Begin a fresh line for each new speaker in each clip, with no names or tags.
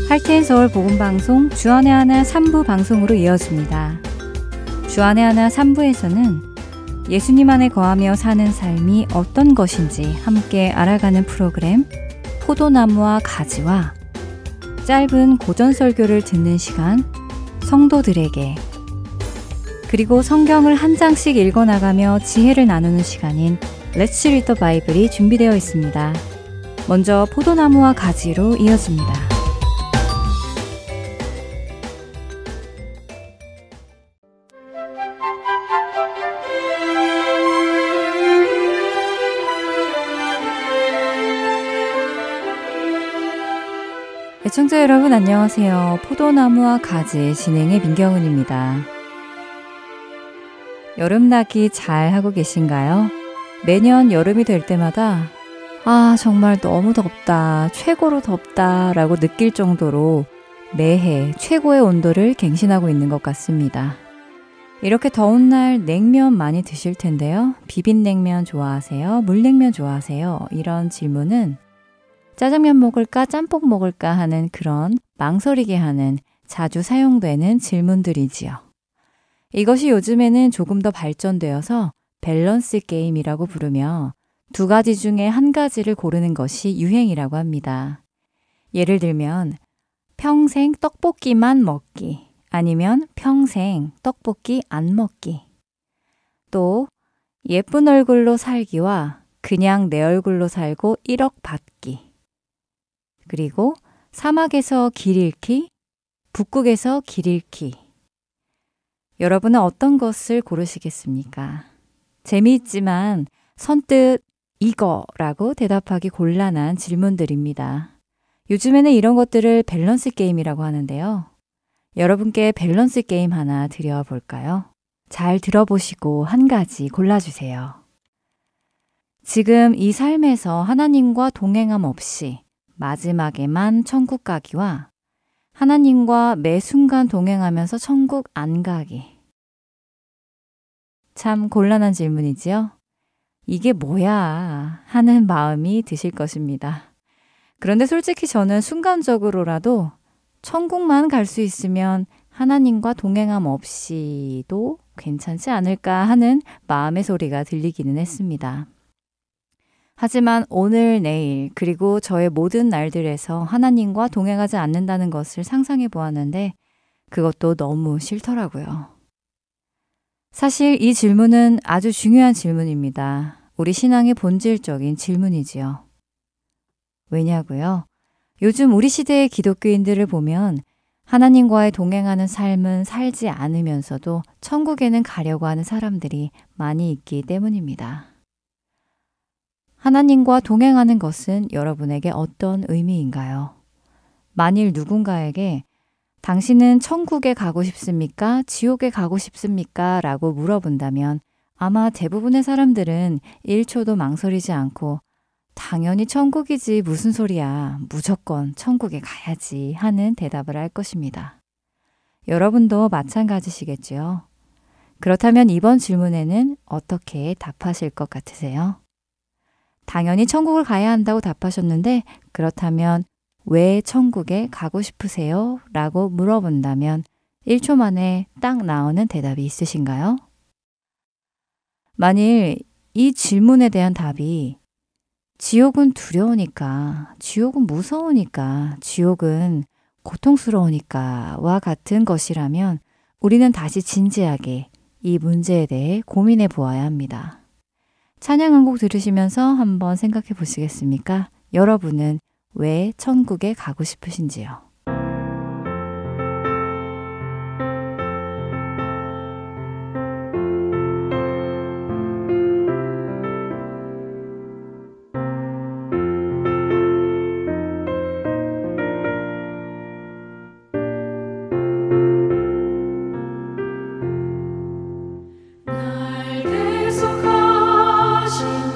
할텐서울 복음방송 주안의 하나 3부 방송으로 이어집니다. 주안의 하나 3부에서는 예수님 안에 거하며 사는 삶이 어떤 것인지 함께 알아가는 프로그램 포도나무와 가지와 짧은 고전설교를 듣는 시간 성도들에게, 그리고 성경을 한 장씩 읽어나가며 지혜를 나누는 시간인 Let's Read the Bible이 준비되어 있습니다. 먼저 포도나무와 가지로 이어집니다. 애청자 여러분 안녕하세요. 포도나무와 가지 진행의 민경은입니다. 여름나기 잘 하고 계신가요? 매년 여름이 될 때마다 정말 너무 덥다, 최고로 덥다 라고 느낄 정도로 매해 최고의 온도를 갱신하고 있는 것 같습니다. 이렇게 더운 날 냉면 많이 드실 텐데요. 비빔냉면 좋아하세요? 물냉면 좋아하세요? 이런 질문은 짜장면 먹을까 짬뽕 먹을까 하는 그런 망설이게 하는 자주 사용되는 질문들이지요. 이것이 요즘에는 조금 더 발전되어서 밸런스 게임이라고 부르며 두 가지 중에 한 가지를 고르는 것이 유행이라고 합니다. 예를 들면 평생 떡볶이만 먹기, 아니면 평생 떡볶이 안 먹기. 또 예쁜 얼굴로 살기와 그냥 내 얼굴로 살고 1억 받기. 그리고 사막에서 길 잃기, 북극에서 길 잃기. 여러분은 어떤 것을 고르시겠습니까? 재미있지만 선뜻 이거라고 대답하기 곤란한 질문들입니다. 요즘에는 이런 것들을 밸런스 게임이라고 하는데요. 여러분께 밸런스 게임 하나 드려볼까요? 잘 들어보시고 한 가지 골라주세요. 지금 이 삶에서 하나님과 동행함 없이 마지막에만 천국 가기와 하나님과 매 순간 동행하면서 천국 안 가기. 참 곤란한 질문이지요? 이게 뭐야 하는 마음이 드실 것입니다. 그런데 솔직히 저는 순간적으로라도 천국만 갈 수 있으면 하나님과 동행함 없이도 괜찮지 않을까 하는 마음의 소리가 들리기는 했습니다. 하지만 오늘, 내일, 그리고 저의 모든 날들에서 하나님과 동행하지 않는다는 것을 상상해 보았는데 그것도 너무 싫더라고요. 사실 이 질문은 아주 중요한 질문입니다. 우리 신앙의 본질적인 질문이지요. 왜냐고요? 요즘 우리 시대의 기독교인들을 보면 하나님과의 동행하는 삶은 살지 않으면서도 천국에는 가려고 하는 사람들이 많이 있기 때문입니다. 하나님과 동행하는 것은 여러분에게 어떤 의미인가요? 만일 누군가에게 당신은 천국에 가고 싶습니까? 지옥에 가고 싶습니까? 라고 물어본다면 아마 대부분의 사람들은 1초도 망설이지 않고 당연히 천국이지 무슨 소리야. 무조건 천국에 가야지 하는 대답을 할 것입니다. 여러분도 마찬가지시겠지요? 그렇다면 이번 질문에는 어떻게 답하실 것 같으세요? 당연히 천국을 가야 한다고 답하셨는데 그렇다면 왜 천국에 가고 싶으세요? 라고 물어본다면 1초 만에 딱 나오는 대답이 있으신가요? 만일 이 질문에 대한 답이 지옥은 두려우니까, 지옥은 무서우니까, 지옥은 고통스러우니까와 같은 것이라면 우리는 다시 진지하게 이 문제에 대해 고민해 보아야 합니다. 찬양 한 곡 들으시면서 한번 생각해 보시겠습니까? 여러분은 왜 천국에 가고 싶으신지요?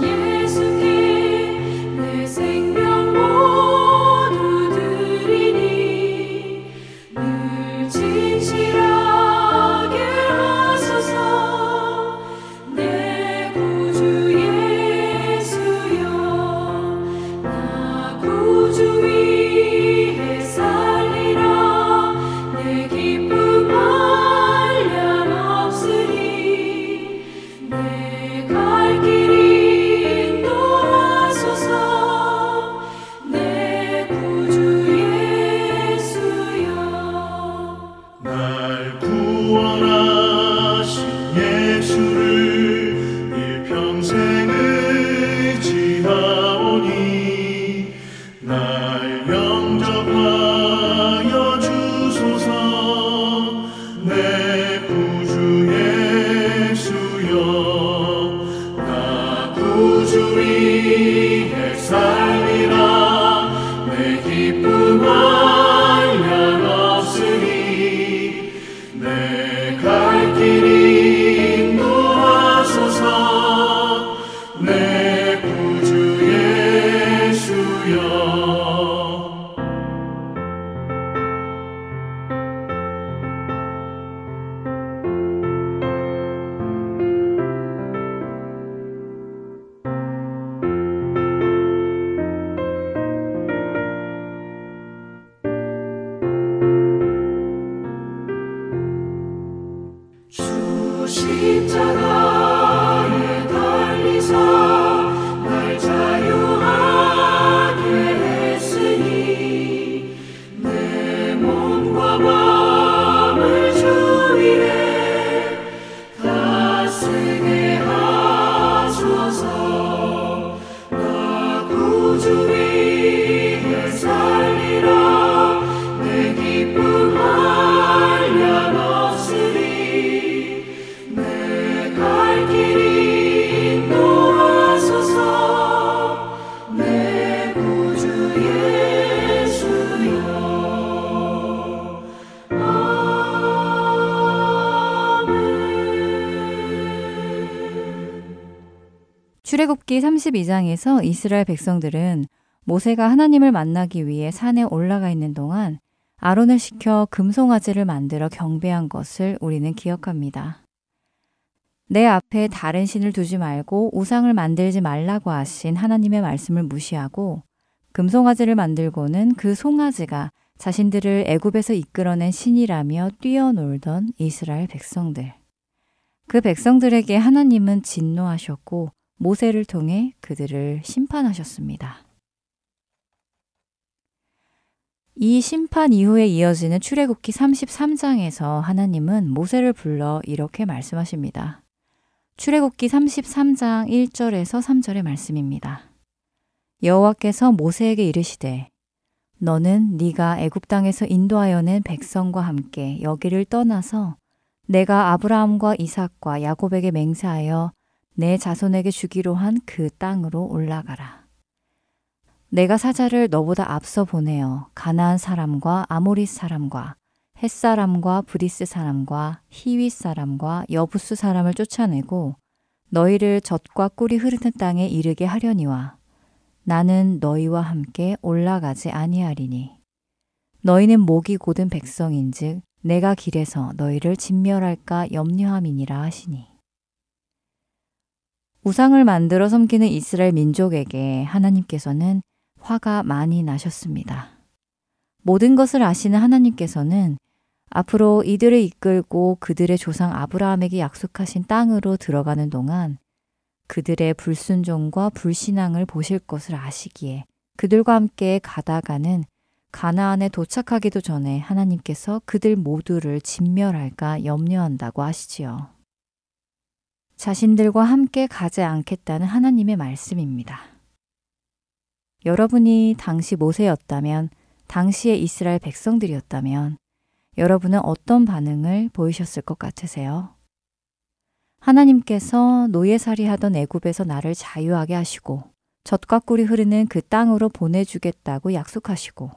예수께 내 생명 모두 드리니 십자가에 달리사 날 자유하게 했으니 내 몸과 마음을 주 위에 다 쓰게 하소서. 나 구주 위에 살리라. 내 기쁨 한량 없으리. 갈 길이 인도하소서. 내 구주 예수여. 아멘.
출애굽기 32장에서 이스라엘 백성들은 모세가 하나님을 만나기 위해 산에 올라가 있는 동안 아론을 시켜 금송아지를 만들어 경배한 것을 우리는 기억합니다. 내 앞에 다른 신을 두지 말고 우상을 만들지 말라고 하신 하나님의 말씀을 무시하고 금송아지를 만들고는 그 송아지가 자신들을 애굽에서 이끌어낸 신이라며 뛰어놀던 이스라엘 백성들. 그 백성들에게 하나님은 진노하셨고 모세를 통해 그들을 심판하셨습니다. 이 심판 이후에 이어지는 출애굽기 33장에서 하나님은 모세를 불러 이렇게 말씀하십니다. 출애굽기 33장 1절에서 3절의 말씀입니다. 여호와께서 모세에게 이르시되 너는 네가 애굽 땅에서 인도하여 낸 백성과 함께 여기를 떠나서 내가 아브라함과 이삭과 야곱에게 맹세하여 내 자손에게 주기로 한 그 땅으로 올라가라. 내가 사자를 너보다 앞서 보내어 가나안 사람과 아모리 사람과 헷 사람과 브리스 사람과 히윗 사람과 여부스 사람을 쫓아내고 너희를 젖과 꿀이 흐르는 땅에 이르게 하려니와 나는 너희와 함께 올라가지 아니하리니 너희는 목이 곧은 백성인즉 내가 길에서 너희를 진멸할까 염려함이니라 하시니. 우상을 만들어 섬기는 이스라엘 민족에게 하나님께서는 화가 많이 나셨습니다. 모든 것을 아시는 하나님께서는 앞으로 이들을 이끌고 그들의 조상 아브라함에게 약속하신 땅으로 들어가는 동안 그들의 불순종과 불신앙을 보실 것을 아시기에 그들과 함께 가다가는 가나안에 도착하기도 전에 하나님께서 그들 모두를 진멸할까 염려한다고 하시지요. 자신들과 함께 가지 않겠다는 하나님의 말씀입니다. 여러분이 당시 모세였다면, 당시의 이스라엘 백성들이었다면 여러분은 어떤 반응을 보이셨을 것 같으세요? 하나님께서 노예살이 하던 애굽에서 나를 자유하게 하시고 젖과 꿀이 흐르는 그 땅으로 보내주겠다고 약속하시고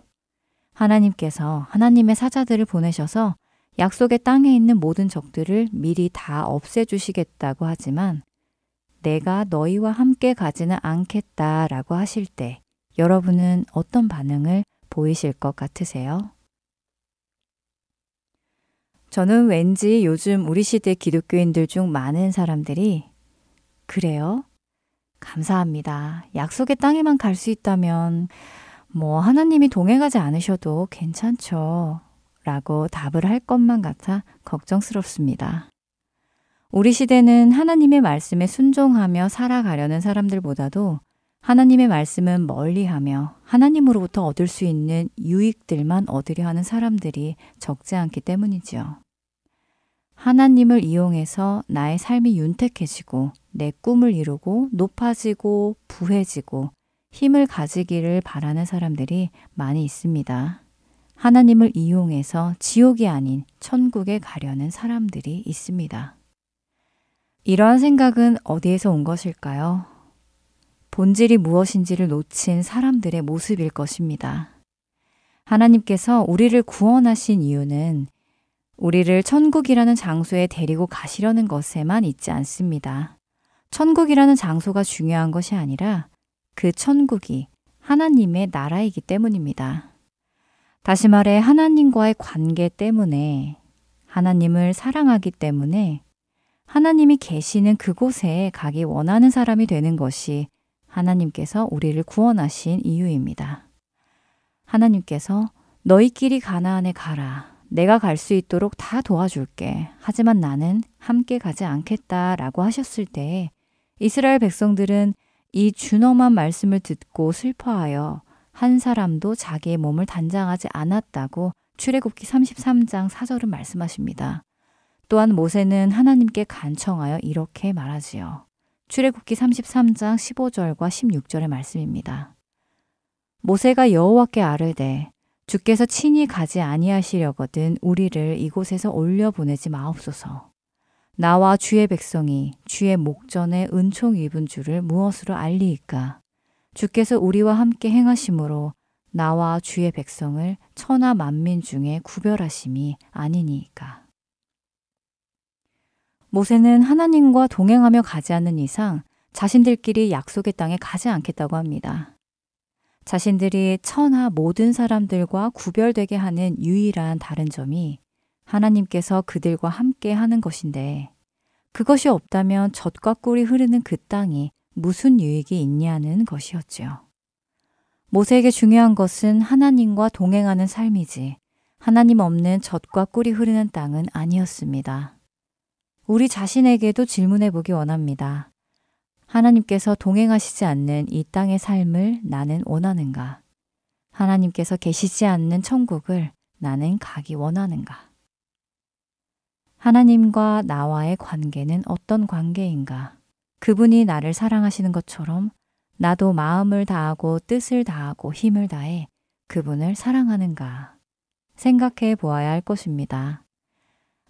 하나님께서 하나님의 사자들을 보내셔서 약속의 땅에 있는 모든 적들을 미리 다 없애주시겠다고 하지만 내가 너희와 함께 가지는 않겠다라고 하실 때 여러분은 어떤 반응을 보이실 것 같으세요? 저는 왠지 요즘 우리 시대 기독교인들 중 많은 사람들이 그래요? 감사합니다. 약속의 땅에만 갈 수 있다면 하나님이 동행하지 않으셔도 괜찮죠. 라고 답을 할 것만 같아 걱정스럽습니다. 우리 시대는 하나님의 말씀에 순종하며 살아가려는 사람들보다도 하나님의 말씀은 멀리하며 하나님으로부터 얻을 수 있는 유익들만 얻으려 하는 사람들이 적지 않기 때문이지요. 하나님을 이용해서 나의 삶이 윤택해지고 내 꿈을 이루고 높아지고 부해지고 힘을 가지기를 바라는 사람들이 많이 있습니다. 하나님을 이용해서 지옥이 아닌 천국에 가려는 사람들이 있습니다. 이러한 생각은 어디에서 온 것일까요? 본질이 무엇인지를 놓친 사람들의 모습일 것입니다. 하나님께서 우리를 구원하신 이유는 우리를 천국이라는 장소에 데리고 가시려는 것에만 있지 않습니다. 천국이라는 장소가 중요한 것이 아니라 그 천국이 하나님의 나라이기 때문입니다. 다시 말해 하나님과의 관계 때문에, 하나님을 사랑하기 때문에 하나님이 계시는 그곳에 가기 원하는 사람이 되는 것이 하나님께서 우리를 구원하신 이유입니다. 하나님께서 너희끼리 가나안에 가라. 내가 갈 수 있도록 다 도와줄게. 하지만 나는 함께 가지 않겠다라고 하셨을 때 이스라엘 백성들은 이 준엄한 말씀을 듣고 슬퍼하여 한 사람도 자기의 몸을 단장하지 않았다고 출애굽기 33장 4절은 말씀하십니다. 또한 모세는 하나님께 간청하여 이렇게 말하지요. 출애굽기 33장 15절과 16절의 말씀입니다. 모세가 여호와께 아뢰되 주께서 친히 가지 아니하시려거든 우리를 이곳에서 올려보내지 마옵소서. 나와 주의 백성이 주의 목전에 은총 입은 줄을 무엇으로 알리이까? 주께서 우리와 함께 행하심으로 나와 주의 백성을 천하 만민 중에 구별하심이 아니니이까. 모세는 하나님과 동행하며 가지 않는 이상 자신들끼리 약속의 땅에 가지 않겠다고 합니다. 자신들이 천하 모든 사람들과 구별되게 하는 유일한 다른 점이 하나님께서 그들과 함께 하는 것인데, 그것이 없다면 젖과 꿀이 흐르는 그 땅이 무슨 유익이 있냐는 것이었지요. 모세에게 중요한 것은 하나님과 동행하는 삶이지 하나님 없는 젖과 꿀이 흐르는 땅은 아니었습니다. 우리 자신에게도 질문해 보기 원합니다. 하나님께서 동행하시지 않는 이 땅의 삶을 나는 원하는가? 하나님께서 계시지 않는 천국을 나는 가기 원하는가? 하나님과 나와의 관계는 어떤 관계인가? 그분이 나를 사랑하시는 것처럼 나도 마음을 다하고 뜻을 다하고 힘을 다해 그분을 사랑하는가? 생각해 보아야 할 것입니다.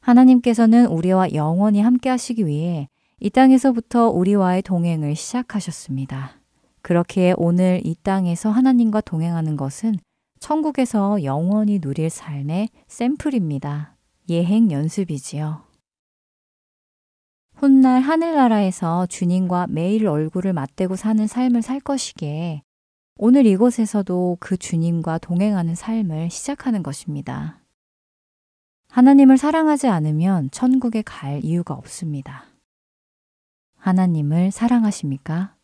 하나님께서는 우리와 영원히 함께 하시기 위해 이 땅에서부터 우리와의 동행을 시작하셨습니다. 그렇기에 오늘 이 땅에서 하나님과 동행하는 것은 천국에서 영원히 누릴 삶의 샘플입니다. 예행 연습이지요. 훗날 하늘나라에서 주님과 매일 얼굴을 맞대고 사는 삶을 살 것이기에 오늘 이곳에서도 그 주님과 동행하는 삶을 시작하는 것입니다. 하나님을 사랑하지 않으면 천국에 갈 이유가 없습니다. 하나님을 사랑하십니까?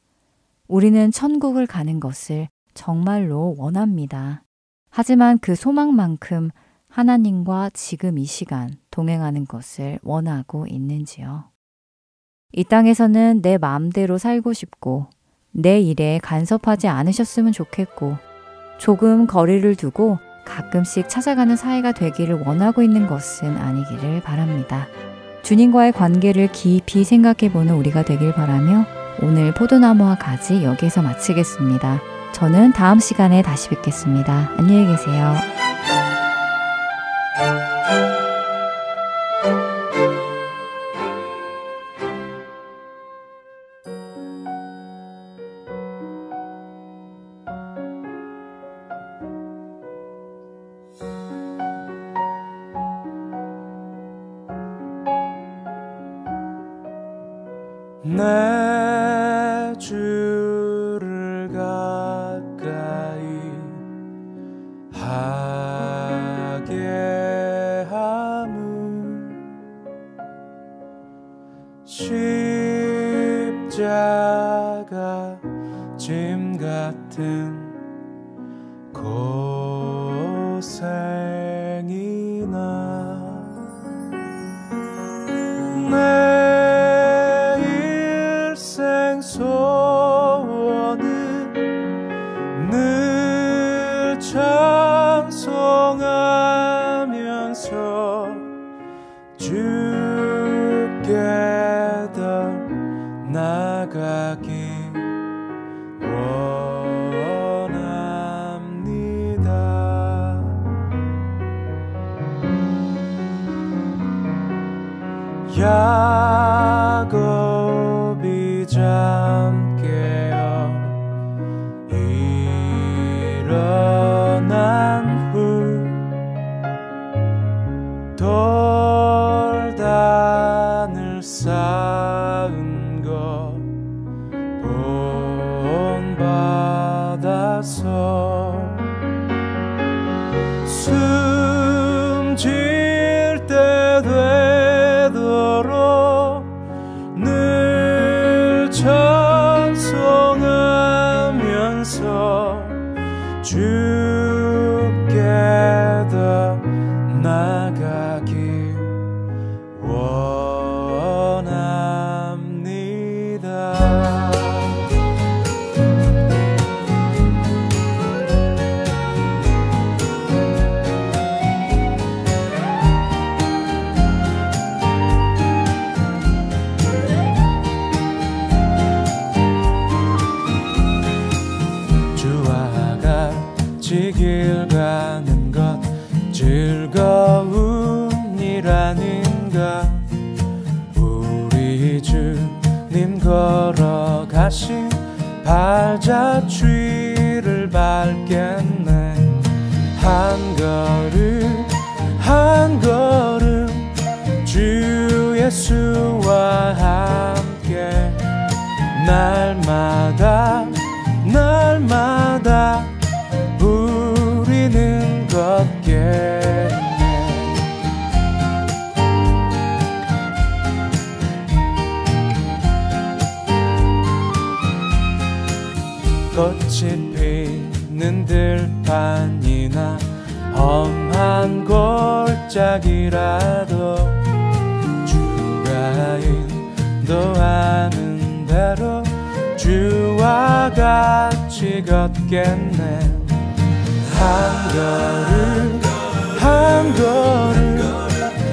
우리는 천국을 가는 것을 정말로 원합니다. 하지만 그 소망만큼 하나님과 지금 이 시간 동행하는 것을 원하고 있는지요? 이 땅에서는 내 마음대로 살고 싶고 내 일에 간섭하지 않으셨으면 좋겠고 조금 거리를 두고 가끔씩 찾아가는 사이가 되기를 원하고 있는 것은 아니기를 바랍니다. 주님과의 관계를 깊이 생각해보는 우리가 되길 바라며 오늘 포도나무와 가지 여기에서 마치겠습니다. 저는 다음 시간에 다시 뵙겠습니다. 안녕히 계세요.
내 주를 가까이 하게 함은 십자가 짐 같은 고생이나 소원은 늘 찬송하면서 주께 더 나가기 원합니다. 야곱이 잠 깨어 일어난 후 돌단을 쌓은 것 본받아서 주께 더 나가길 원합니다. 길 가는 것 즐거운 일 아닌가. 우리 주님 걸어가신 발자취를 밟겠네. 한 걸음 한 걸음 주 예수와 함께 날마다 날마다 우리는 걷겠네. 꽃이 피는 들판이나 험한 골짜기라도 주가 인도하는 대로 주와 같이 걷겠네. 한 걸음 한 걸음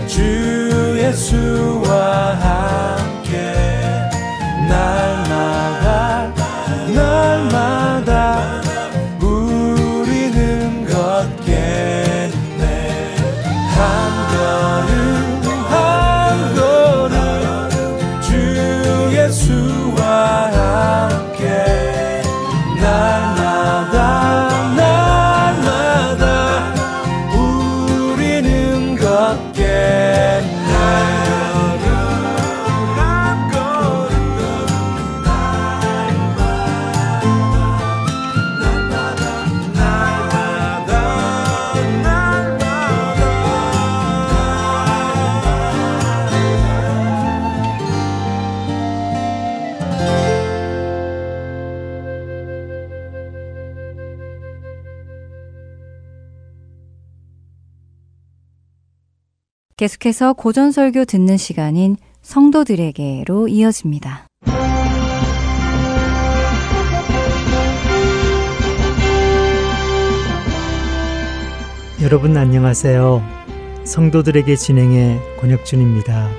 주 예수와 함께 날마다 날마다 우리는 걷겠네. 한 걸음 한 걸음 주 예수와 함께 날마다
계속해서 고전설교 듣는 시간인 성도들에게로 이어집니다.
여러분 안녕하세요. 성도들에게 진행의 권혁준입니다.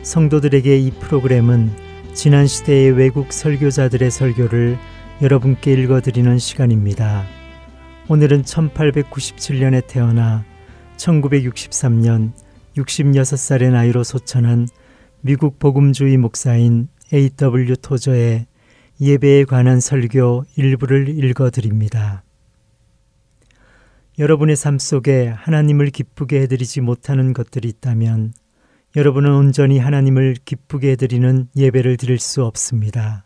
성도들에게 이 프로그램은 지난 시대의 외국 설교자들의 설교를 여러분께 읽어드리는 시간입니다. 오늘은 1897년에 태어나 1963년 66살의 나이로 소천한 미국 복음주의 목사인 A.W. 토저의 예배에 관한 설교 일부를 읽어드립니다. 여러분의 삶 속에 하나님을 기쁘게 해드리지 못하는 것들이 있다면 여러분은 온전히 하나님을 기쁘게 해드리는 예배를 드릴 수 없습니다.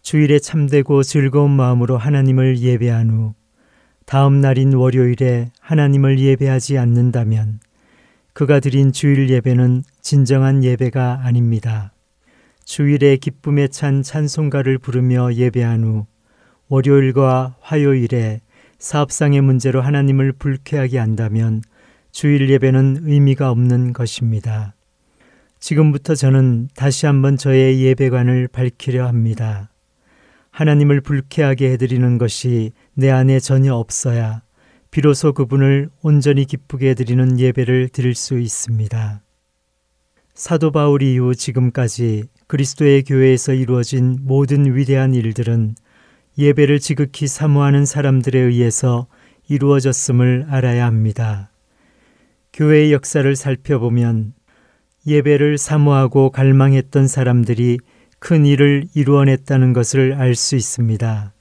주일에 참되고 즐거운 마음으로 하나님을 예배한 후 다음 날인 월요일에 하나님을 예배하지 않는다면 그가 드린 주일 예배는 진정한 예배가 아닙니다. 주일에 기쁨에 찬 찬송가를 부르며 예배한 후 월요일과 화요일에 사업상의 문제로 하나님을 불쾌하게 한다면 주일 예배는 의미가 없는 것입니다. 지금부터 저는 다시 한번 저의 예배관을 밝히려 합니다. 하나님을 불쾌하게 해드리는 것이 내 안에 전혀 없어야 비로소 그분을 온전히 기쁘게 해드리는 예배를 드릴 수 있습니다. 사도 바울 이후 지금까지 그리스도의 교회에서 이루어진 모든 위대한 일들은 예배를 지극히 사모하는 사람들에 의해서 이루어졌음을 알아야 합니다. 교회의 역사를 살펴보면 예배를 사모하고 갈망했던 사람들이 큰 일을 이루어냈다는 것을 알 수 있습니다.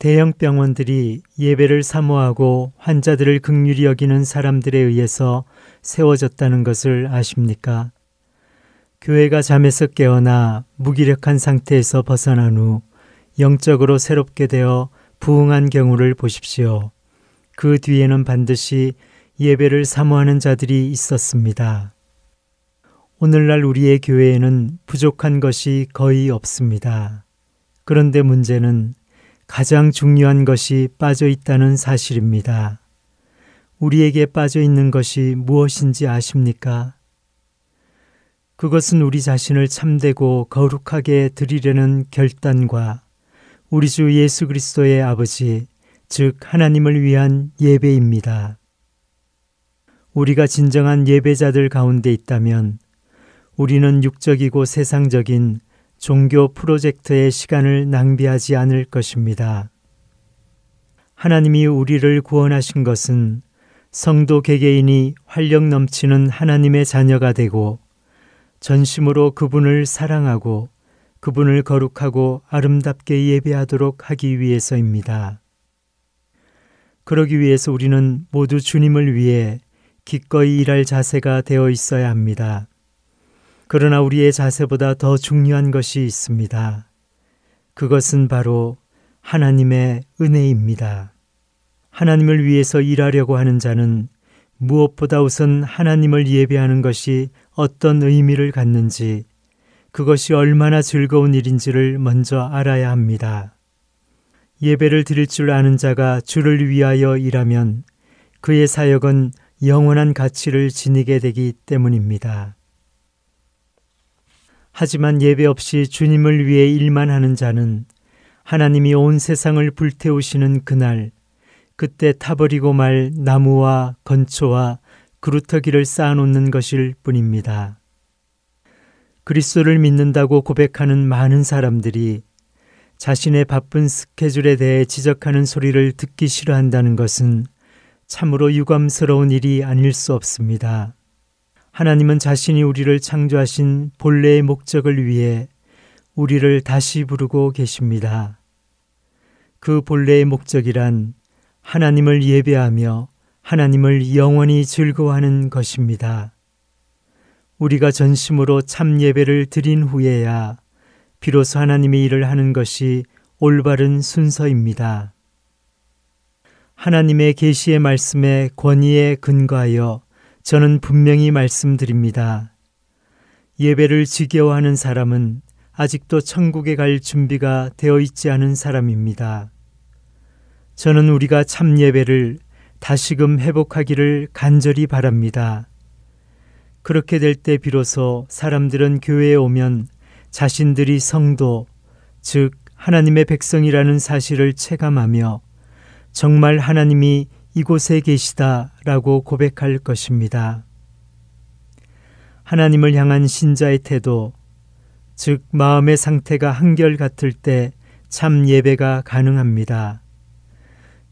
대형 병원들이 예배를 사모하고 환자들을 긍휼히 여기는 사람들에 의해서 세워졌다는 것을 아십니까? 교회가 잠에서 깨어나 무기력한 상태에서 벗어난 후 영적으로 새롭게 되어 부흥한 경우를 보십시오. 그 뒤에는 반드시 예배를 사모하는 자들이 있었습니다. 오늘날 우리의 교회에는 부족한 것이 거의 없습니다. 그런데 문제는 가장 중요한 것이 빠져 있다는 사실입니다. 우리에게 빠져 있는 것이 무엇인지 아십니까? 그것은 우리 자신을 참되고 거룩하게 드리려는 결단과 우리 주 예수 그리스도의 아버지, 즉 하나님을 위한 예배입니다. 우리가 진정한 예배자들 가운데 있다면 우리는 육적이고 세상적인 종교 프로젝트의 시간을 낭비하지 않을 것입니다. 하나님이 우리를 구원하신 것은 성도 개개인이 활력 넘치는 하나님의 자녀가 되고 전심으로 그분을 사랑하고 그분을 거룩하고 아름답게 예배하도록 하기 위해서입니다. 그러기 위해서 우리는 모두 주님을 위해 기꺼이 일할 자세가 되어 있어야 합니다. 그러나 우리의 자세보다 더 중요한 것이 있습니다. 그것은 바로 하나님의 은혜입니다. 하나님을 위해서 일하려고 하는 자는 무엇보다 우선 하나님을 예배하는 것이 어떤 의미를 갖는지, 그것이 얼마나 즐거운 일인지를 먼저 알아야 합니다. 예배를 드릴 줄 아는 자가 주를 위하여 일하면 그의 사역은 영원한 가치를 지니게 되기 때문입니다. 하지만 예배 없이 주님을 위해 일만 하는 자는 하나님이 온 세상을 불태우시는 그날, 그때 타버리고 말 나무와 건초와 그루터기를 쌓아놓는 것일 뿐입니다. 그리스도를 믿는다고 고백하는 많은 사람들이 자신의 바쁜 스케줄에 대해 지적하는 소리를 듣기 싫어한다는 것은 참으로 유감스러운 일이 아닐 수 없습니다. 하나님은 자신이 우리를 창조하신 본래의 목적을 위해 우리를 다시 부르고 계십니다. 그 본래의 목적이란 하나님을 예배하며 하나님을 영원히 즐거워하는 것입니다. 우리가 전심으로 참 예배를 드린 후에야 비로소 하나님의 일을 하는 것이 올바른 순서입니다. 하나님의 계시의 말씀에 권위에 근거하여 저는 분명히 말씀드립니다. 예배를 지겨워하는 사람은 아직도 천국에 갈 준비가 되어 있지 않은 사람입니다. 저는 우리가 참 예배를 다시금 회복하기를 간절히 바랍니다. 그렇게 될 때 비로소 사람들은 교회에 오면 자신들이 성도, 즉 하나님의 백성이라는 사실을 체감하며 정말 하나님이 이곳에 계시다라고 고백할 것입니다. 하나님을 향한 신자의 태도, 즉 마음의 상태가 한결같을 때 참 예배가 가능합니다.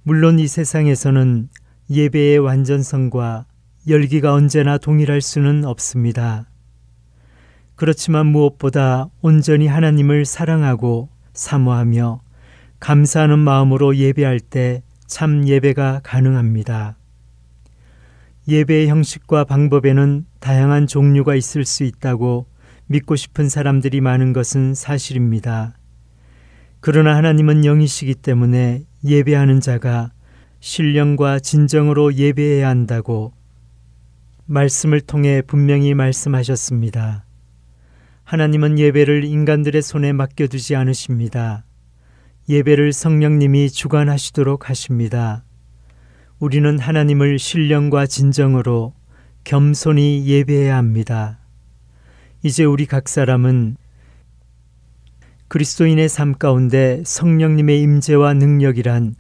물론 이 세상에서는 예배의 완전성과 열기가 언제나 동일할 수는 없습니다. 그렇지만 무엇보다 온전히 하나님을 사랑하고 사모하며 감사하는 마음으로 예배할 때 참 예배가 가능합니다. 예배의 형식과 방법에는 다양한 종류가 있을 수 있다고 믿고 싶은 사람들이 많은 것은 사실입니다. 그러나 하나님은 영이시기 때문에 예배하는 자가 신령과 진정으로 예배해야 한다고 말씀을 통해 분명히 말씀하셨습니다. 하나님은 예배를 인간들의 손에 맡겨두지 않으십니다. 예배를 성령님이 주관하시도록 하십니다. 우리는 하나님을 신령과 진정으로 겸손히 예배해야 합니다. 이제 우리 각 사람은 그리스도인의 삶 가운데 성령님의 임재와 능력이란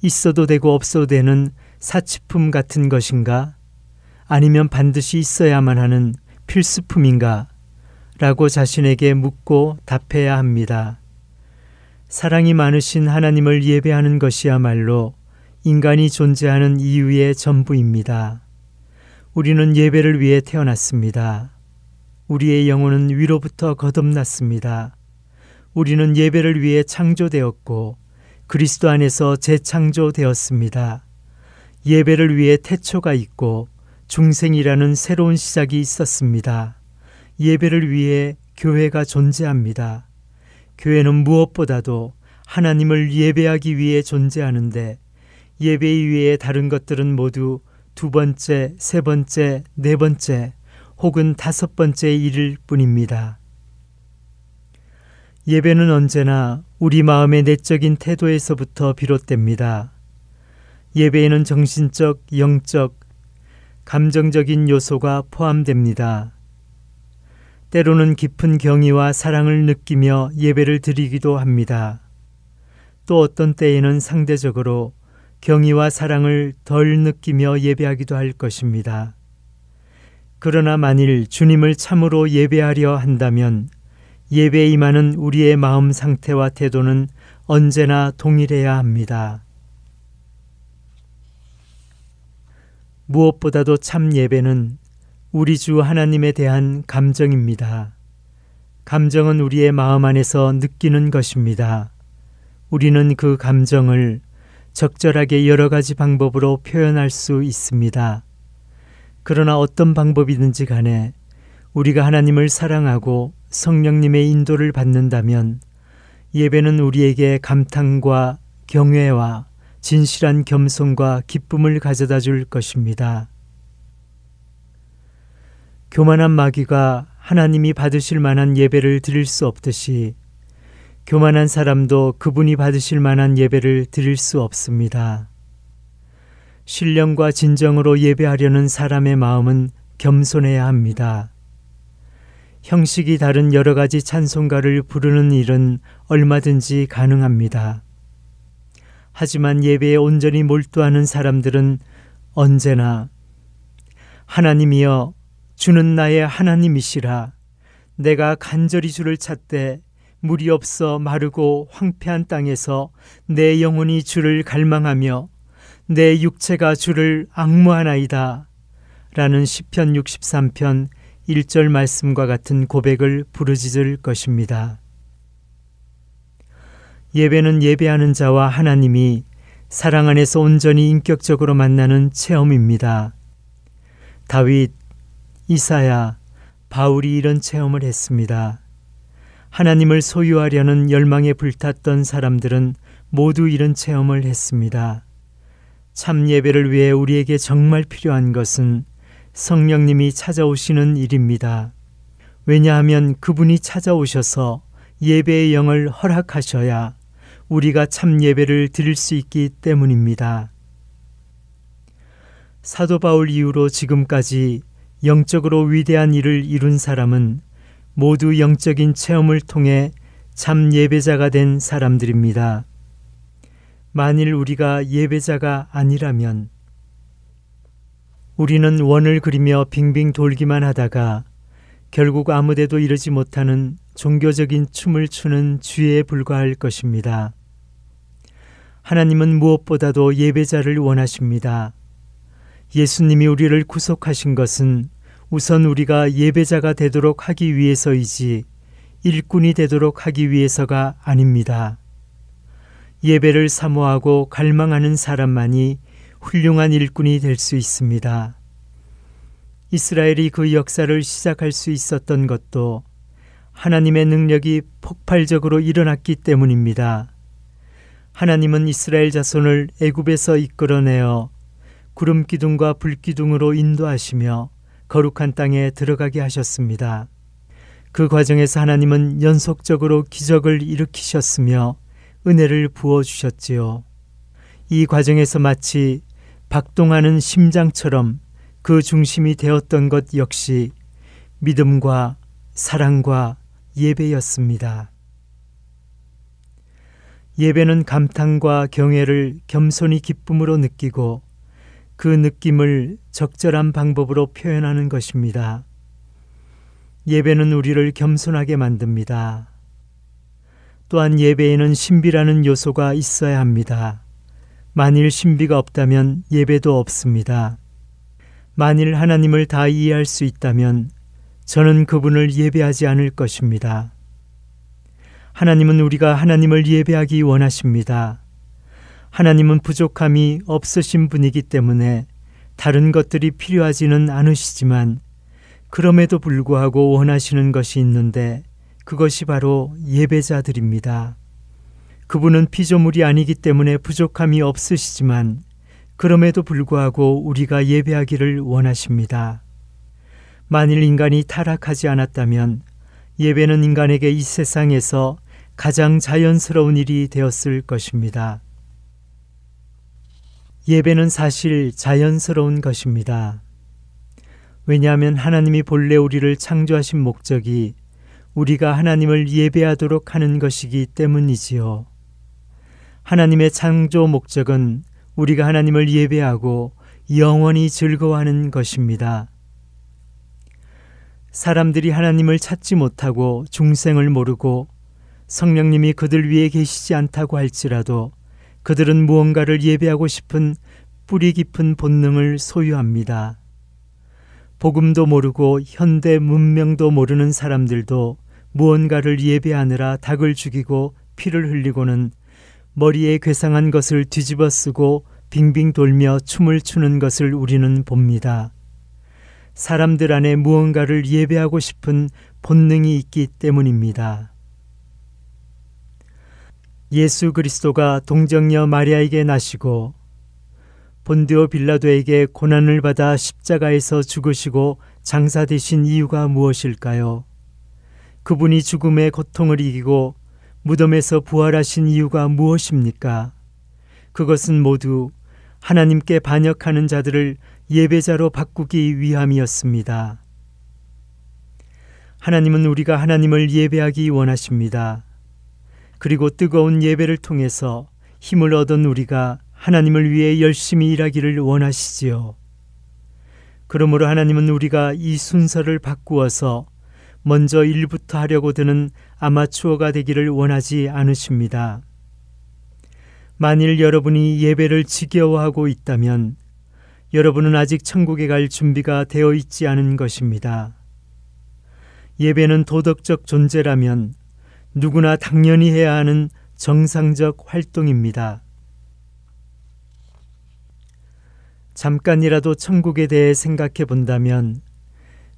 있어도 되고 없어도 되는 사치품 같은 것인가? 아니면 반드시 있어야만 하는 필수품인가? 라고 자신에게 묻고 답해야 합니다. 사랑이 많으신 하나님을 예배하는 것이야말로 인간이 존재하는 이유의 전부입니다. 우리는 예배를 위해 태어났습니다. 우리의 영혼은 위로부터 거듭났습니다. 우리는 예배를 위해 창조되었고 그리스도 안에서 재창조되었습니다. 예배를 위해 태초가 있고 중생이라는 새로운 시작이 있었습니다. 예배를 위해 교회가 존재합니다. 교회는 무엇보다도 하나님을 예배하기 위해 존재하는데 예배 이외의 다른 것들은 모두 두 번째, 세 번째, 네 번째 혹은 다섯 번째 일일 뿐입니다. 예배는 언제나 우리 마음의 내적인 태도에서부터 비롯됩니다. 예배에는 정신적, 영적, 감정적인 요소가 포함됩니다. 때로는 깊은 경의와 사랑을 느끼며 예배를 드리기도 합니다. 또 어떤 때에는 상대적으로 경의와 사랑을 덜 느끼며 예배하기도 할 것입니다. 그러나 만일 주님을 참으로 예배하려 한다면 예배에 임하는 우리의 마음 상태와 태도는 언제나 동일해야 합니다. 무엇보다도 참 예배는 우리 주 하나님에 대한 감정입니다. 감정은 우리의 마음 안에서 느끼는 것입니다. 우리는 그 감정을 적절하게 여러 가지 방법으로 표현할 수 있습니다. 그러나 어떤 방법이든지 간에 우리가 하나님을 사랑하고 성령님의 인도를 받는다면 예배는 우리에게 감탄과 경외와 진실한 겸손과 기쁨을 가져다 줄 것입니다. 교만한 마귀가 하나님이 받으실 만한 예배를 드릴 수 없듯이 교만한 사람도 그분이 받으실 만한 예배를 드릴 수 없습니다. 신령과 진정으로 예배하려는 사람의 마음은 겸손해야 합니다. 형식이 다른 여러 가지 찬송가를 부르는 일은 얼마든지 가능합니다. 하지만 예배에 온전히 몰두하는 사람들은 언제나 하나님이여 주는 나의 하나님이시라 내가 간절히 주를 찾되 물이 없어 마르고 황폐한 땅에서 내 영혼이 주를 갈망하며 내 육체가 주를 앙무하나이다 라는 시편 63편 1절 말씀과 같은 고백을 부르짖을 것입니다. 예배는 예배하는 자와 하나님이 사랑 안에서 온전히 인격적으로 만나는 체험입니다. 다윗, 이사야, 바울이 이런 체험을 했습니다. 하나님을 소유하려는 열망에 불탔던 사람들은 모두 이런 체험을 했습니다. 참 예배를 위해 우리에게 정말 필요한 것은 성령님이 찾아오시는 일입니다. 왜냐하면 그분이 찾아오셔서 예배의 영을 허락하셔야 우리가 참 예배를 드릴 수 있기 때문입니다. 사도 바울 이후로 지금까지 영적으로 위대한 일을 이룬 사람은 모두 영적인 체험을 통해 참 예배자가 된 사람들입니다. 만일 우리가 예배자가 아니라면 우리는 원을 그리며 빙빙 돌기만 하다가 결국 아무데도 이르지 못하는 종교적인 춤을 추는 쥐에 불과할 것입니다. 하나님은 무엇보다도 예배자를 원하십니다. 예수님이 우리를 구속하신 것은 우선 우리가 예배자가 되도록 하기 위해서이지 일꾼이 되도록 하기 위해서가 아닙니다. 예배를 사모하고 갈망하는 사람만이 훌륭한 일꾼이 될 수 있습니다. 이스라엘이 그 역사를 시작할 수 있었던 것도 하나님의 능력이 폭발적으로 일어났기 때문입니다. 하나님은 이스라엘 자손을 애굽에서 이끌어내어 구름 기둥과 불 기둥으로 인도하시며 거룩한 땅에 들어가게 하셨습니다. 그 과정에서 하나님은 연속적으로 기적을 일으키셨으며 은혜를 부어주셨지요. 이 과정에서 마치 박동하는 심장처럼 그 중심이 되었던 것 역시 믿음과 사랑과 예배였습니다. 예배는 감탄과 경외를 겸손히 기쁨으로 느끼고 그 느낌을 적절한 방법으로 표현하는 것입니다. 예배는 우리를 겸손하게 만듭니다. 또한 예배에는 신비라는 요소가 있어야 합니다. 만일 신비가 없다면 예배도 없습니다. 만일 하나님을 다 이해할 수 있다면 저는 그분을 예배하지 않을 것입니다. 하나님은 우리가 하나님을 예배하기 원하십니다. 하나님은 부족함이 없으신 분이기 때문에 다른 것들이 필요하지는 않으시지만 그럼에도 불구하고 원하시는 것이 있는데 그것이 바로 예배자들입니다. 그분은 피조물이 아니기 때문에 부족함이 없으시지만 그럼에도 불구하고 우리가 예배하기를 원하십니다. 만일 인간이 타락하지 않았다면 예배는 인간에게 이 세상에서 가장 자연스러운 일이 되었을 것입니다. 예배는 사실 자연스러운 것입니다. 왜냐하면 하나님이 본래 우리를 창조하신 목적이 우리가 하나님을 예배하도록 하는 것이기 때문이지요. 하나님의 창조 목적은 우리가 하나님을 예배하고 영원히 즐거워하는 것입니다. 사람들이 하나님을 찾지 못하고 중생을 모르고 성령님이 그들 위에 계시지 않다고 할지라도 그들은 무언가를 예배하고 싶은 뿌리 깊은 본능을 소유합니다. 복음도 모르고 현대 문명도 모르는 사람들도 무언가를 예배하느라 닭을 죽이고 피를 흘리고는 머리에 괴상한 것을 뒤집어 쓰고 빙빙 돌며 춤을 추는 것을 우리는 봅니다. 사람들 안에 무언가를 예배하고 싶은 본능이 있기 때문입니다. 예수 그리스도가 동정녀 마리아에게 나시고 본디오 빌라도에게 고난을 받아 십자가에서 죽으시고 장사되신 이유가 무엇일까요? 그분이 죽음의 고통을 이기고 무덤에서 부활하신 이유가 무엇입니까? 그것은 모두 하나님께 반역하는 자들을 예배자로 바꾸기 위함이었습니다. 하나님은 우리가 하나님을 예배하기 원하십니다. 그리고 뜨거운 예배를 통해서 힘을 얻은 우리가 하나님을 위해 열심히 일하기를 원하시지요. 그러므로 하나님은 우리가 이 순서를 바꾸어서 먼저 일부터 하려고 드는 아마추어가 되기를 원하지 않으십니다. 만일 여러분이 예배를 지겨워하고 있다면 여러분은 아직 천국에 갈 준비가 되어 있지 않은 것입니다. 예배는 도덕적 존재라면 누구나 당연히 해야 하는 정상적 활동입니다. 잠깐이라도 천국에 대해 생각해 본다면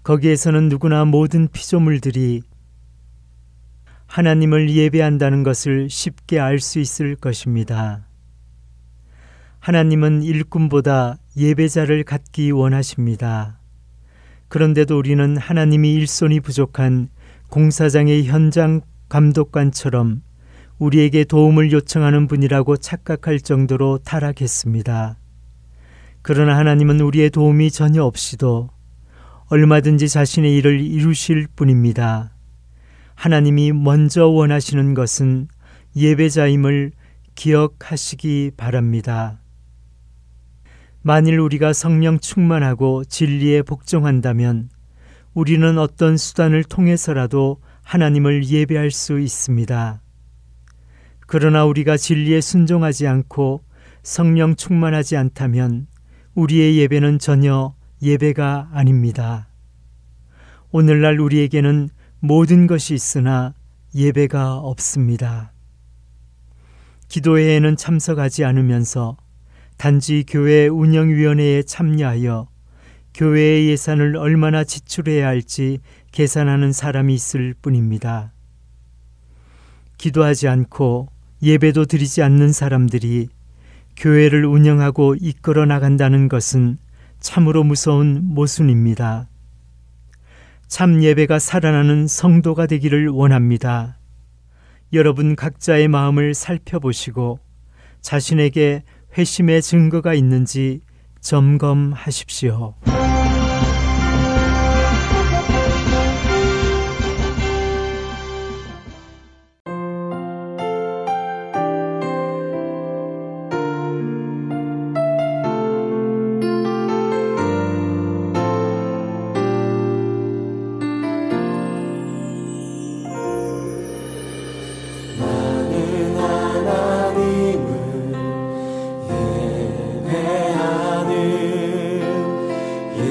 거기에서는 누구나 모든 피조물들이 하나님을 예배한다는 것을 쉽게 알 수 있을 것입니다. 하나님은 일꾼보다 예배자를 갖기 원하십니다. 그런데도 우리는 하나님이 일손이 부족한 공사장의 현장 감독관처럼 우리에게 도움을 요청하는 분이라고 착각할 정도로 타락했습니다. 그러나 하나님은 우리의 도움이 전혀 없이도 얼마든지 자신의 일을 이루실 분입니다. 하나님이 먼저 원하시는 것은 예배자임을 기억하시기 바랍니다. 만일 우리가 성령 충만하고 진리에 복종한다면 우리는 어떤 수단을 통해서라도 하나님을 예배할 수 있습니다. 그러나 우리가 진리에 순종하지 않고 성령 충만하지 않다면 우리의 예배는 전혀 예배가 아닙니다. 오늘날 우리에게는 모든 것이 있으나 예배가 없습니다. 기도회에는 참석하지 않으면서 단지 교회 운영위원회에 참여하여 교회의 예산을 얼마나 지출해야 할지 계산하는 사람이 있을 뿐입니다. 기도하지 않고 예배도 드리지 않는 사람들이 교회를 운영하고 이끌어 나간다는 것은 참으로 무서운 모순입니다. 참 예배가 살아나는 성도가 되기를 원합니다. 여러분 각자의 마음을 살펴보시고 자신에게 회심의 증거가 있는지 점검하십시오.
예배하는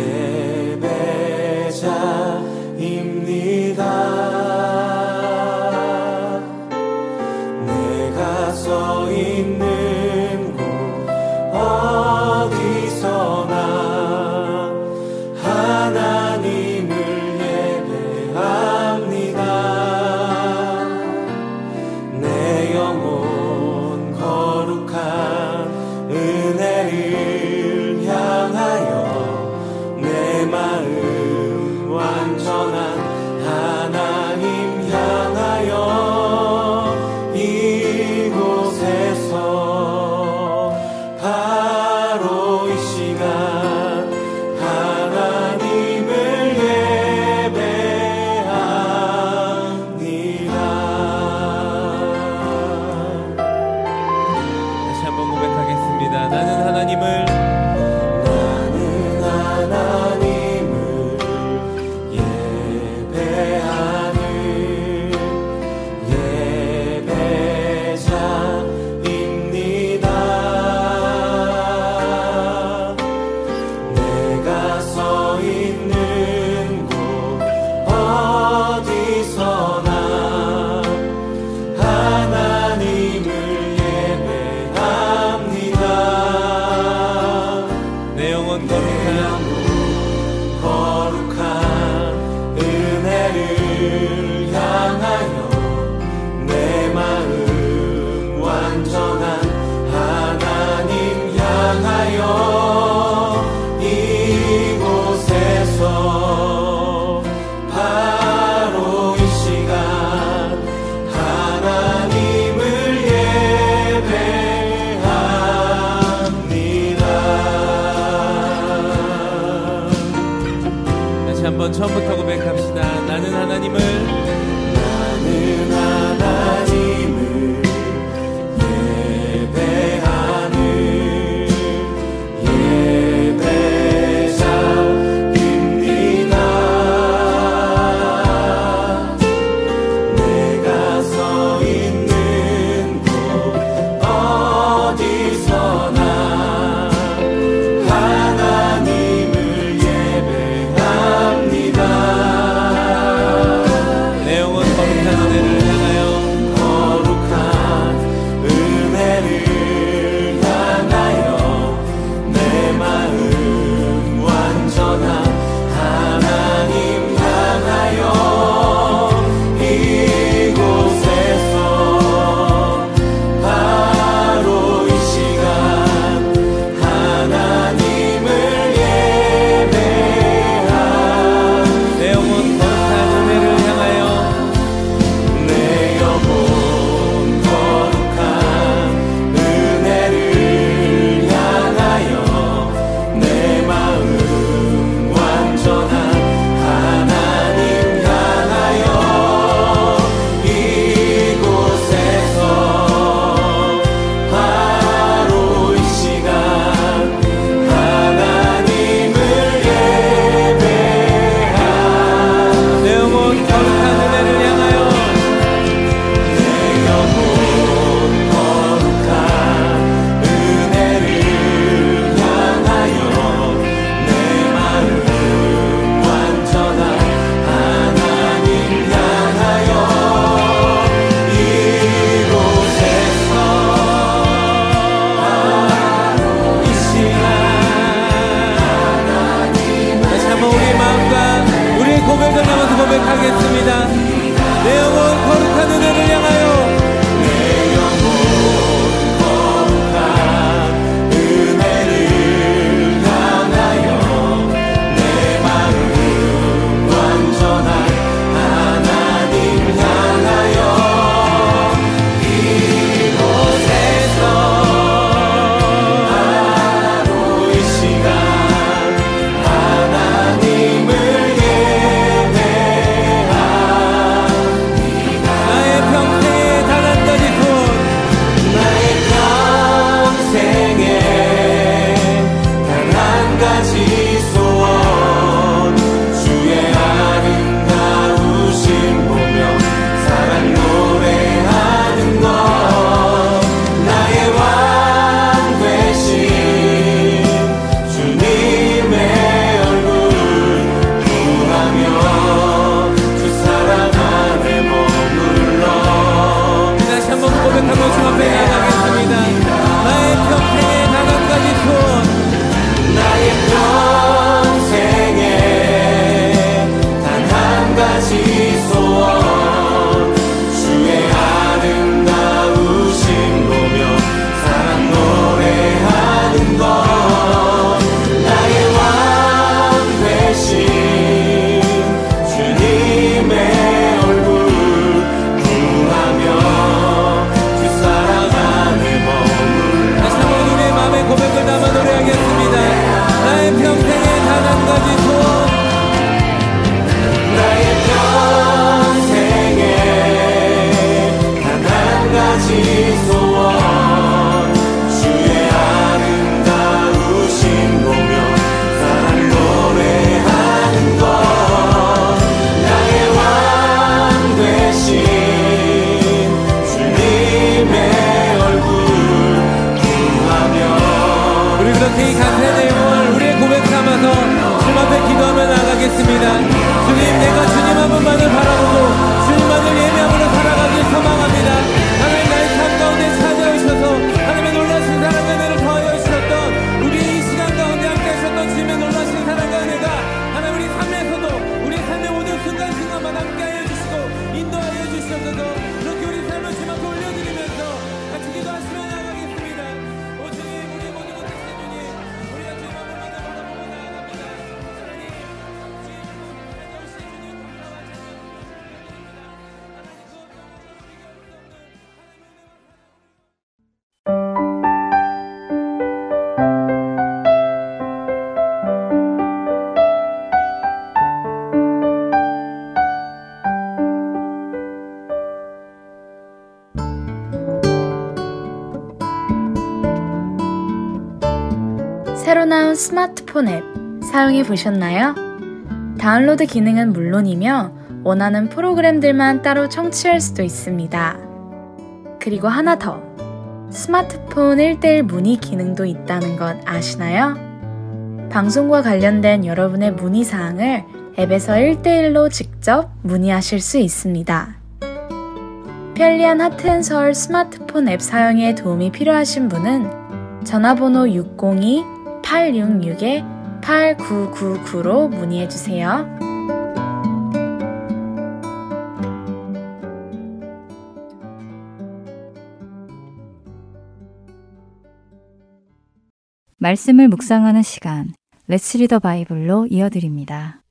하나님을 한번 처음부터 고백합시다. 나는 하나님을 예배하는 예배자입니다. 내가 서 있는 곳 어디서나 하나님을 예배합니다.
이 감사의 내용을 우리의 고백 삼아서 주님 앞에 기도하며 나가겠습니다. 주님, 내가 주님 한 분만을 바라보고 주님만을 예배함으로 살아가길 소망합니다. 하나님, 나의 삶 가운데 찾아오셔서 하나님의 놀라신 사랑과 은혜를 더하여 주셨던 우리 이 시간 가운데 함께 하셨던 주님의 놀라신 사랑과 은혜가 하나님 우리 삶에서도 우리 삶의 모든 순간순간마다 함께 하여 주시고 인도하여 주셔서 그렇게 우리 삶을 주님 앞에 올려드리면서 같이 기도하시며 나가겠습니다. 오 주님, 우리 모든 것 되신 주님, 우리가 주님 한 분만을 바라보고 나아갑니다. 하나님, 주님 찾아오신 주님 감사와 찬양 하나님 그 어떤 것으로 비교할 수 없는
새로 나온 스마트폰 앱 사용해 보셨나요? 다운로드 기능은 물론이며 원하는 프로그램들만 따로 청취할 수도 있습니다. 그리고 하나 더, 스마트폰 1:1 문의 기능도 있다는 것 아시나요? 방송과 관련된 여러분의 문의사항을 앱에서 1:1로 직접 문의하실 수 있습니다. 편리한 하트앤서울 스마트폰 앱 사용에 도움이 필요하신 분은 전화번호 602-866-8999로 문의해주세요.
말씀을 묵상하는 시간, Let's Read the Bible로 이어드립니다.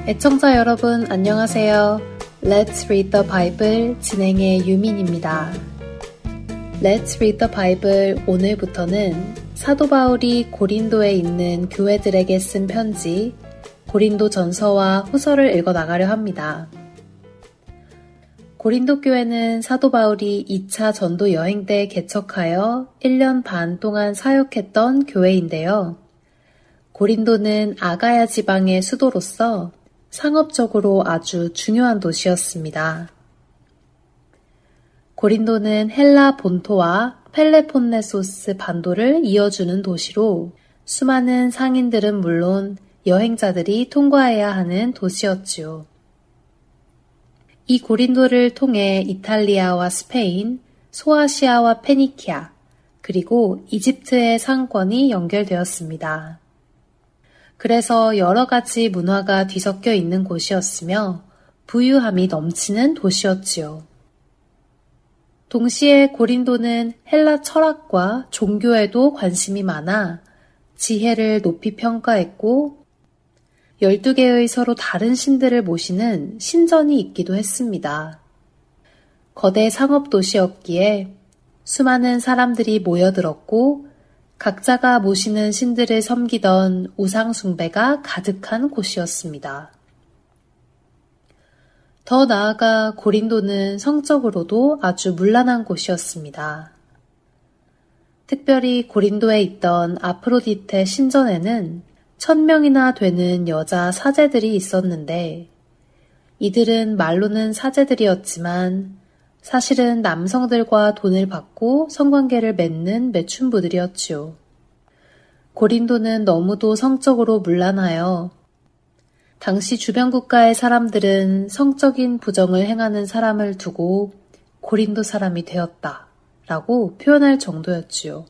애청자 여러분 안녕하세요. Let's Read the Bible 진행의 유민입니다. Let's Read the Bible 오늘부터는 사도 바울이 고린도에 있는 교회들에게 쓴 편지 고린도 전서와 후서를 읽어 나가려 합니다. 고린도 교회는 사도 바울이 2차 전도 여행 때 개척하여 1년 반 동안 사역했던 교회인데요. 고린도는 아가야 지방의 수도로서 상업적으로 아주 중요한 도시였습니다. 고린도는 헬라 본토와 펠레폰네소스 반도를 이어주는 도시로 수많은 상인들은 물론 여행자들이 통과해야 하는 도시였지요. 이 고린도를 통해 이탈리아와 스페인, 소아시아와 페니키아, 그리고 이집트의 상권이 연결되었습니다. 그래서 여러 가지 문화가 뒤섞여 있는 곳이었으며 부유함이 넘치는 도시였지요. 동시에 고린도는 헬라 철학과 종교에도 관심이 많아 지혜를 높이 평가했고 12개의 서로 다른 신들을 모시는 신전이 있기도 했습니다. 거대 상업도시였기에 수많은 사람들이 모여들었고 각자가 모시는 신들을 섬기던 우상숭배가 가득한 곳이었습니다. 더 나아가 고린도는 성적으로도 아주 문란한 곳이었습니다. 특별히 고린도에 있던 아프로디테 신전에는 1000명이나 되는 여자 사제들이 있었는데 이들은 말로는 사제들이었지만 사실은 남성들과 돈을 받고 성관계를 맺는 매춘부들이었지요. 고린도는 너무도 성적으로 문란하여 당시 주변 국가의 사람들은 성적인 부정을 행하는 사람을 두고 고린도 사람이 되었다 라고 표현할 정도였지요.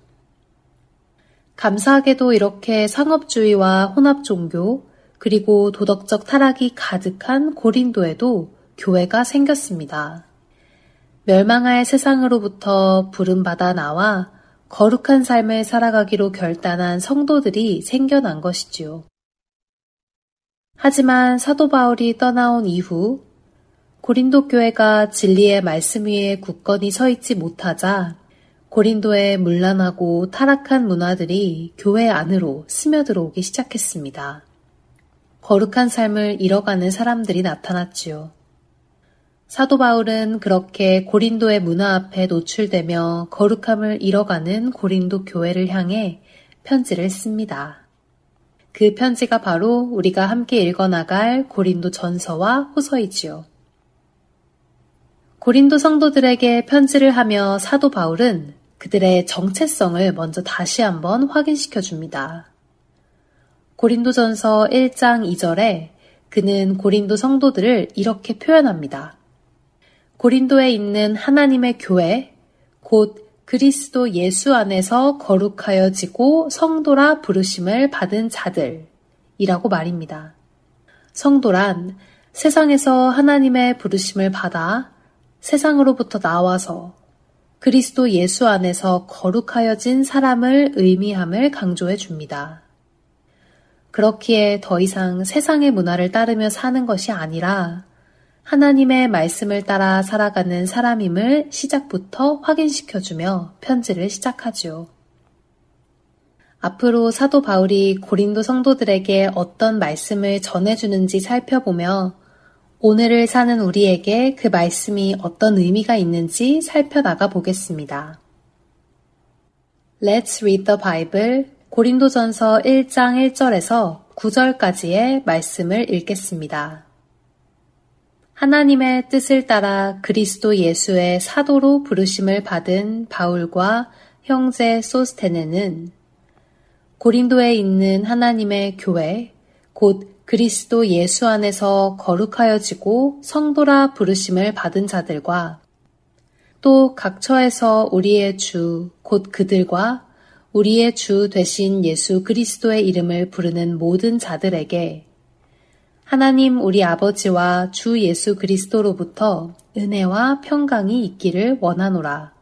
감사하게도 이렇게 상업주의와 혼합종교 그리고 도덕적 타락이 가득한 고린도에도 교회가 생겼습니다. 멸망할 세상으로부터 부름받아 나와 거룩한 삶을 살아가기로 결단한 성도들이 생겨난 것이지요. 하지만 사도 바울이 떠나온 이후 고린도 교회가 진리의 말씀 위에 굳건히 서 있지 못하자 고린도의 문란하고 타락한 문화들이 교회 안으로 스며들어오기 시작했습니다. 거룩한 삶을 잃어가는 사람들이 나타났지요. 사도 바울은 그렇게 고린도의 문화 앞에 노출되며 거룩함을 잃어가는 고린도 교회를 향해 편지를 씁니다. 그 편지가 바로 우리가 함께 읽어나갈 고린도 전서와 후서이지요. 고린도 성도들에게 편지를 하며 사도 바울은 그들의 정체성을 먼저 다시 한번 확인시켜 줍니다. 고린도전서 1장 2절에 그는 고린도 성도들을 이렇게 표현합니다. 고린도에 있는 하나님의 교회, 곧 그리스도 예수 안에서 거룩하여지고 성도라 부르심을 받은 자들이라고 말입니다. 성도란 세상에서 하나님의 부르심을 받아 세상으로부터 나와서 그리스도 예수 안에서 거룩하여진 사람을 의미함을 강조해 줍니다. 그렇기에 더 이상 세상의 문화를 따르며 사는 것이 아니라 하나님의 말씀을 따라 살아가는 사람임을 시작부터 확인시켜주며 편지를 시작하죠. 앞으로 사도 바울이 고린도 성도들에게 어떤 말씀을 전해주는지 살펴보며 오늘을 사는 우리에게 그 말씀이 어떤 의미가 있는지 살펴나가 보겠습니다. Let's read the Bible. 고린도전서 1장 1절에서 9절까지의 말씀을 읽겠습니다. 하나님의 뜻을 따라 그리스도 예수의 사도로 부르심을 받은 바울과 형제 소스테네는 고린도에 있는 하나님의 교회, 곧 그리스도 예수 안에서 거룩하여지고 성도라 부르심을 받은 자들과 또 각처에서 우리의 주, 곧 그들과 우리의 주 되신 예수 그리스도의 이름을 부르는 모든 자들에게 하나님 우리 아버지와 주 예수 그리스도로부터 은혜와 평강이 있기를 원하노라.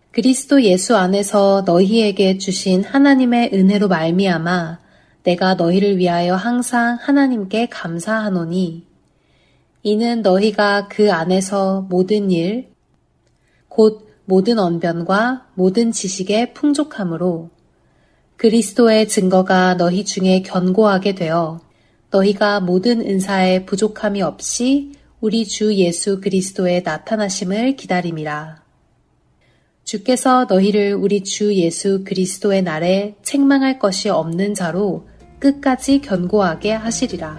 그리스도 예수 안에서 너희에게 주신 하나님의 은혜로 말미암아 내가 너희를 위하여 항상 하나님께 감사하노니 이는 너희가 그 안에서 모든 일, 곧 모든 언변과 모든 지식의 풍족함으로 그리스도의 증거가 너희 중에 견고하게 되어 너희가 모든 은사에 부족함이 없이 우리 주 예수 그리스도의 나타나심을 기다림이라. 주께서 너희를 우리 주 예수 그리스도의 날에 책망할 것이 없는 자로 끝까지 견고하게 하시리라.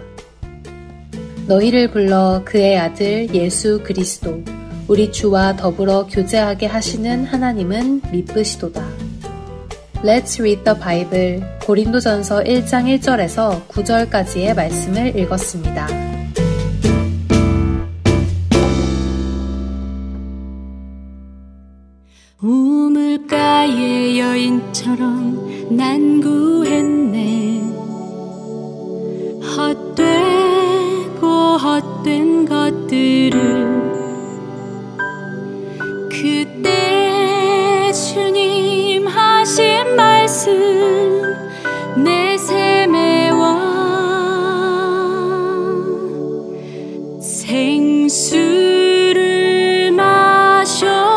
너희를 불러 그의 아들 예수 그리스도 우리 주와 더불어 교제하게 하시는 하나님은 미쁘시도다. Let's read the Bible. 고린도전서 1장 1절에서 9절까지의 말씀을 읽었습니다.
우물가의 여인처럼 난구했네. 헛되고 헛된 것들을 그때 주님 하신 말씀 내 삶의 왕 생수를 마셔라.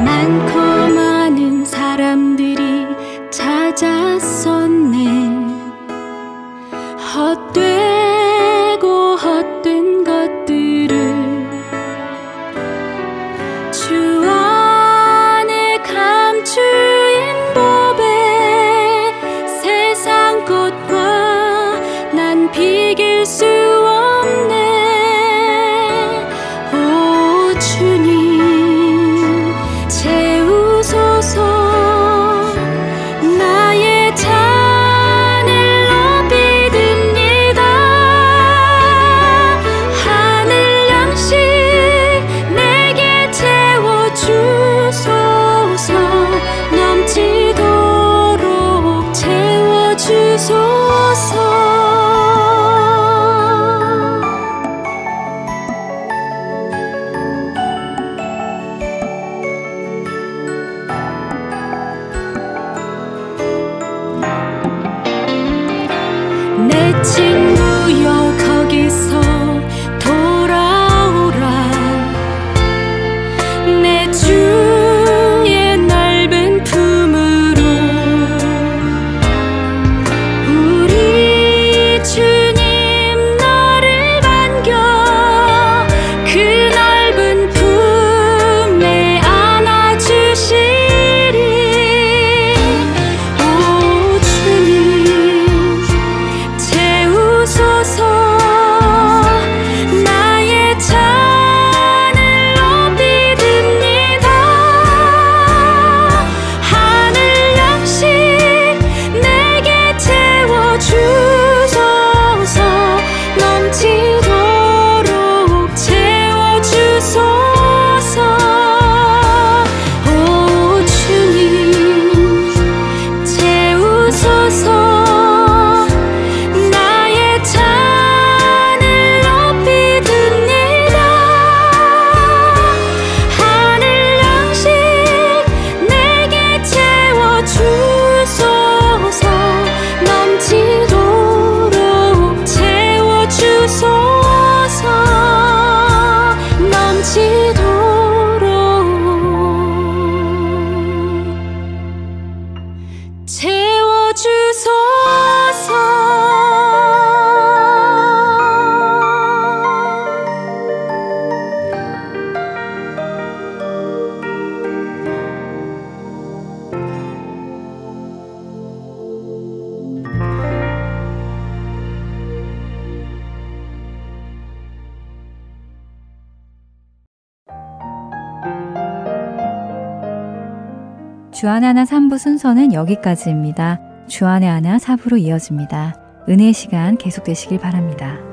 많고 많은 사람들이 찾았었네. 헛되고 헛된 것들을 주 안에 감추인 법에 세상 것과 난 비길 수 없네. 오 주님 채우소서.
주안의 하나 3부 순서는 여기까지입니다. 주안의 하나 4부로 이어집니다. 은혜의 시간 계속되시길 바랍니다.